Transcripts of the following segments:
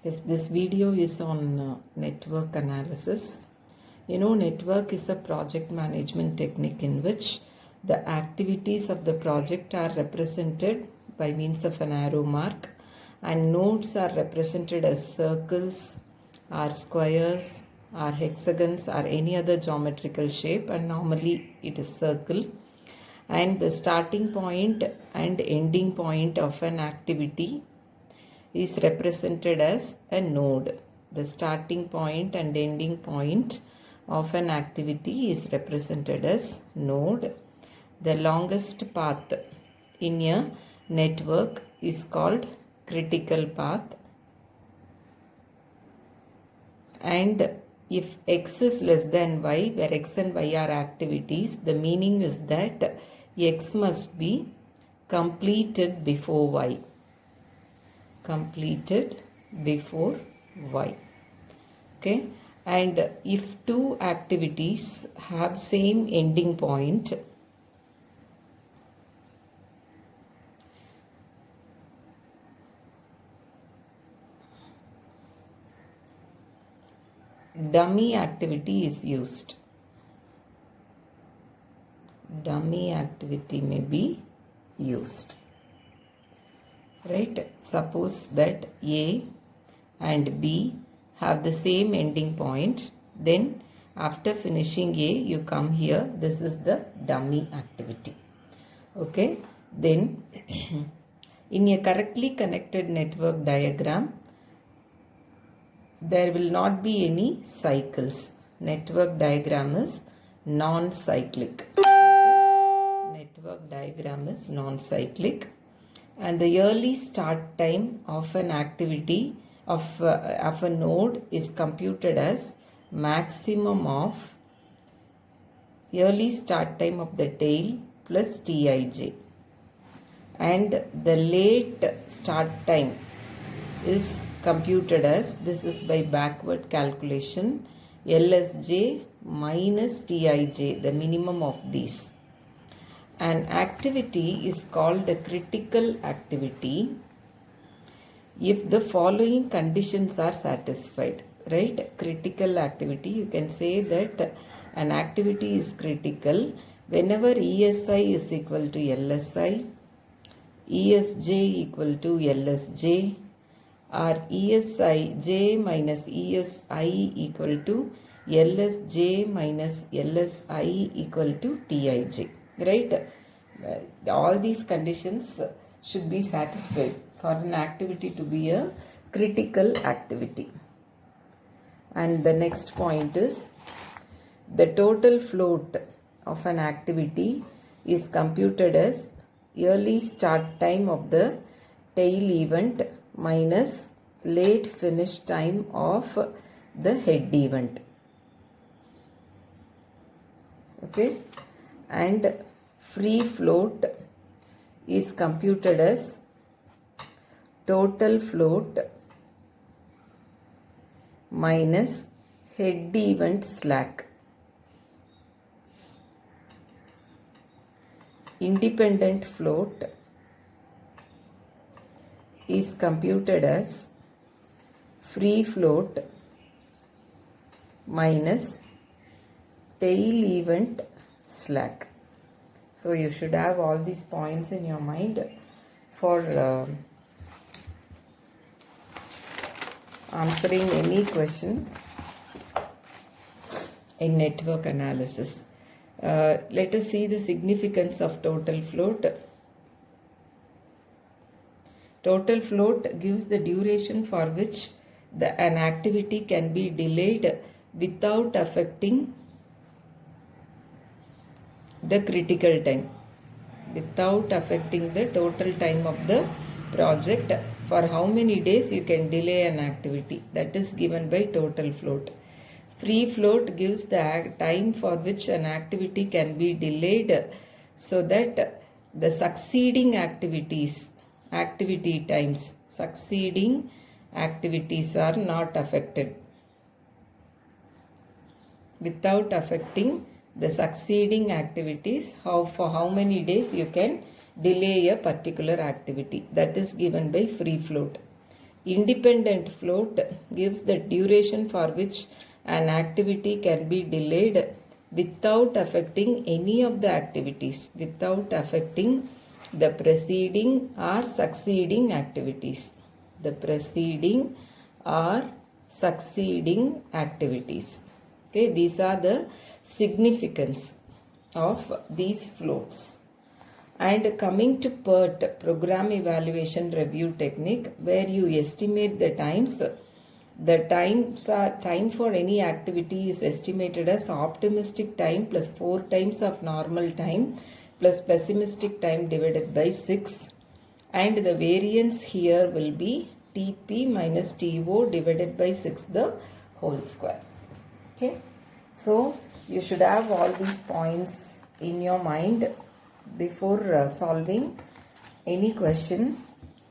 Yes, this video is on network analysis. Network is a project management technique in which the activities of the project are represented by means of an arrow mark, and nodes are represented as circles or squares or hexagons or any other geometrical shape, and normally it is circle. And the starting point and ending point of an activity is represented as a node. The starting point and ending point of an activity is represented as node. The longest path in a network is called critical path. And if x is less than y, where x and y are activities, the meaning is that x must be completed before y. Completed before y. Okay, and if two activities have same ending point, dummy activity is used. Dummy activity may be used. Right? Suppose that A and B have the same ending point. Then after finishing A, you come here. This is the dummy activity. Okay. Then in a correctly connected network diagram, there will not be any cycles. Network diagram is non-cyclic. Okay. Network diagram is non-cyclic. And the early start time of an activity of a node is computed as maximum of early start time of the tail plus Tij. And the late start time is computed as, this is by backward calculation, Lsj minus Tij, the minimum of these. An activity is called a critical activity if the following conditions are satisfied. Right? Critical activity, you can say that an activity is critical whenever ESI is equal to LSI, ESJ equal to LSJ, or ESI j minus ESI equal to LSJ minus LSI equal to Tij. Right? All these conditions should be satisfied for an activity to be a critical activity. And the next point is, the total float of an activity is computed as early start time of the tail event minus late finish time of the head event. Okay, and free float is computed as total float minus head event slack. Independent float is computed as free float minus tail event slack. So you should have all these points in your mind for answering any question in network analysis. Let us see the significance of total float. Total float gives the duration for which an activity can be delayed without affecting the critical time, without affecting the total time of the project. For how many days you can delay an activity, that is given by total float. Free float gives the time for which an activity can be delayed so that the succeeding activity times, succeeding activities are not affected, without affecting the succeeding activities, for how many days you can delay a particular activity. That is given by free float. Independent float gives the duration for which an activity can be delayed without affecting any of the activities, without affecting the preceding or succeeding activities. The preceding or succeeding activities. Okay, these are the significance of these floats. And coming to PERT, Program Evaluation Review Technique, where you estimate the times. The time for any activity is estimated as optimistic time plus 4 times of normal time plus pessimistic time divided by 6. And the variance here will be TP minus TO divided by 6 the whole square. Okay. So you should have all these points in your mind before solving any question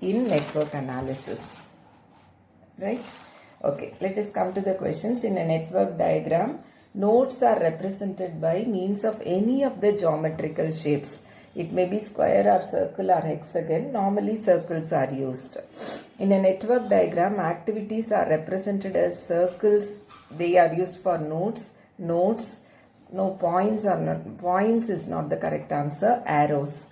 in network analysis. Right? Okay, let us come to the questions. In a network diagram, nodes are represented by means of any of the geometrical shapes. It may be square or circle or hexagon. Normally circles are used. In a network diagram, activities are represented as circles. They are used for nodes. No, points are not. Points is not the correct answer. Arrows.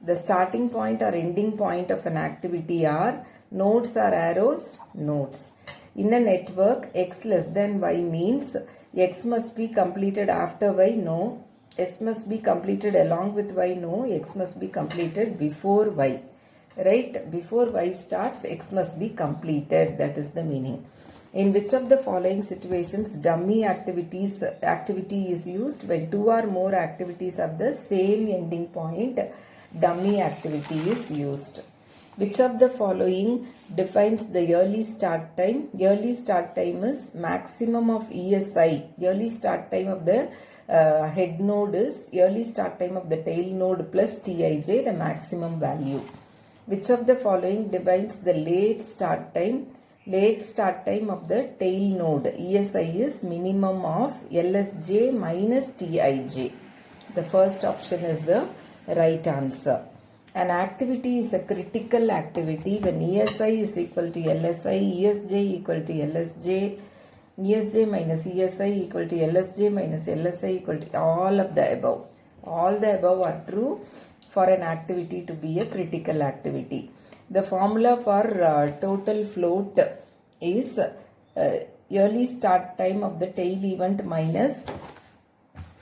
The starting point or ending point of an activity are nodes or arrows. Nodes. In a network, x less than y means x must be completed after y. No. S must be completed along with y. No. X must be completed before y. Right? Before y starts, x must be completed. That is the meaning. In which of the following situations dummy activity is used? When 2 or more activities have the same ending point, dummy activity is used. Which of the following defines the early start time? Early start time is maximum of ESI. Early start time of the head node is early start time of the tail node plus Tij, the maximum value. Which of the following defines the late start time? Late start time of the tail node. ESI is minimum of LSJ minus Tij. The first option is the right answer. An activity is a critical activity when ESI is equal to LSI, ESJ equal to LSJ, ESJ minus ESI equal to LSJ minus LSI equal to all of the above. All the above are true for an activity to be a critical activity. The formula for total float is early start time of the tail event minus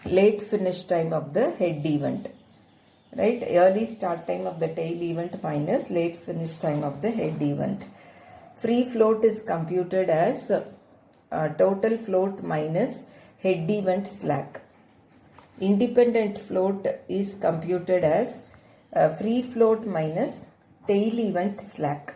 late finish time of the head event. Right? Early start time of the tail event minus late finish time of the head event. Free float is computed as total float minus head event slack. Independent float is computed as free float minus tail event slack.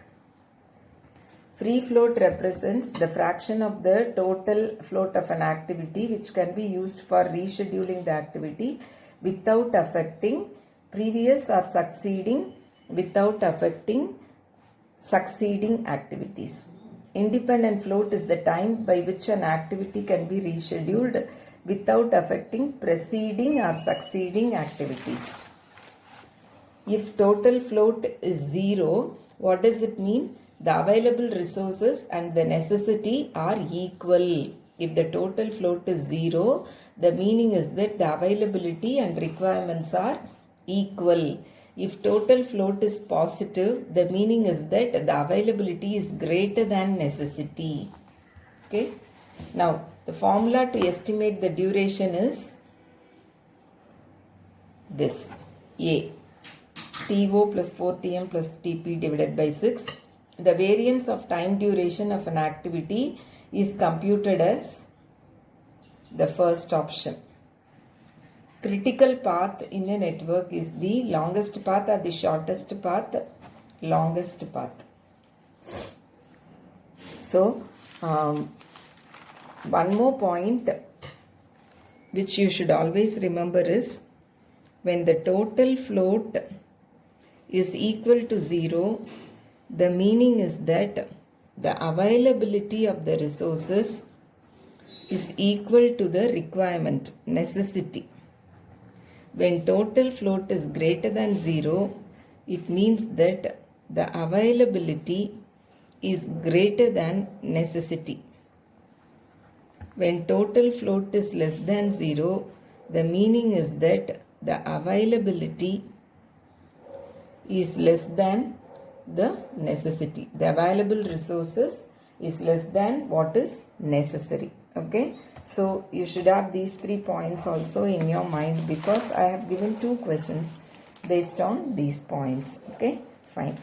Free float represents the fraction of the total float of an activity which can be used for rescheduling the activity without affecting previous or succeeding activities. Independent float is the time by which an activity can be rescheduled without affecting preceding or succeeding activities. If total float is 0, what does it mean? The available resources and the necessity are equal. If the total float is 0, the meaning is that the availability and requirements are equal. If total float is positive, the meaning is that the availability is greater than necessity. Okay. Now, the formula to estimate the duration is this. A. TO plus 4Tm plus TP divided by 6. The variance of time duration of an activity is computed as the first option. Critical path in a network is the longest path or the shortest path? Longest path. So, one more point which you should always remember is when the total float is equal to 0, the meaning is that the availability of the resources is equal to the requirement, necessity. When total float is greater than 0, it means that the availability is greater than necessity. When total float is less than 0, the meaning is that the availability is less than the necessity. The available resources is less than what is necessary. Okay. So you should have these 3 points also in your mind, because I have given 2 questions based on these points. Okay. Fine.